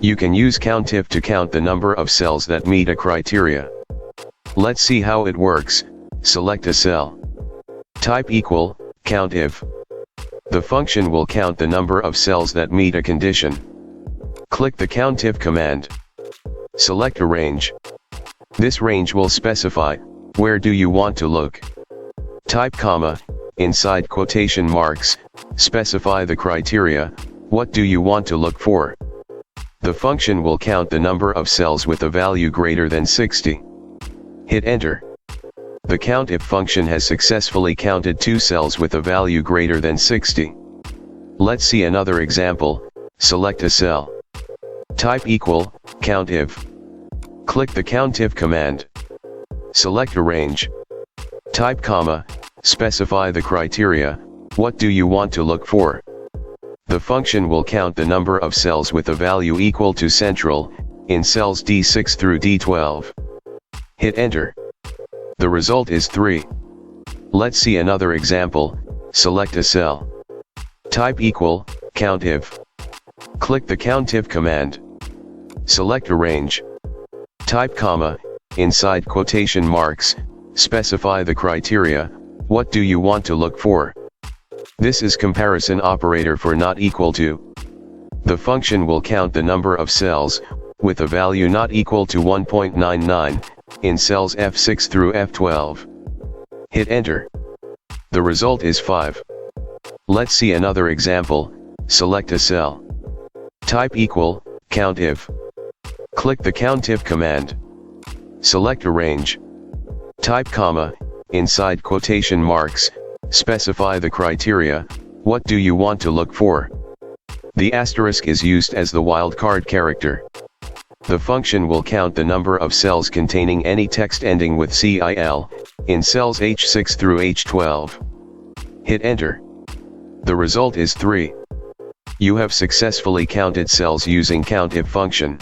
You can use COUNTIF to count the number of cells that meet a criteria. Let's see how it works. Select a cell. Type equal, COUNTIF. The function will count the number of cells that meet a condition. Click the COUNTIF command. Select a range. This range will specify, where do you want to look? Type comma, inside quotation marks, specify the criteria, what do you want to look for? The function will count the number of cells with a value greater than 60. Hit enter. The COUNTIF function has successfully counted 2 cells with a value greater than 60. Let's see another example. Select a cell. Type equal, COUNTIF. Click the COUNTIF command. Select a range. Type comma, specify the criteria, what do you want to look for? The function will count the number of cells with a value equal to central, in cells D6 through D12. Hit enter. The result is 3. Let's see another example. Select a cell. Type equal, COUNTIF. Click the COUNTIF command. Select a range. Type comma, inside quotation marks, specify the criteria, what do you want to look for? This is comparison operator for not equal to. The function will count the number of cells, with a value not equal to 1.99, in cells F6 through F12. Hit enter. The result is 5. Let's see another example. Select a cell. Type equal, COUNTIF. Click the COUNTIF command. Select a range. Type comma, inside quotation marks, specify the criteria, what do you want to look for? The asterisk is used as the wildcard character. The function will count the number of cells containing any text ending with CIL, in cells H6 through H12. Hit enter. The result is 3. You have successfully counted cells using COUNTIF function.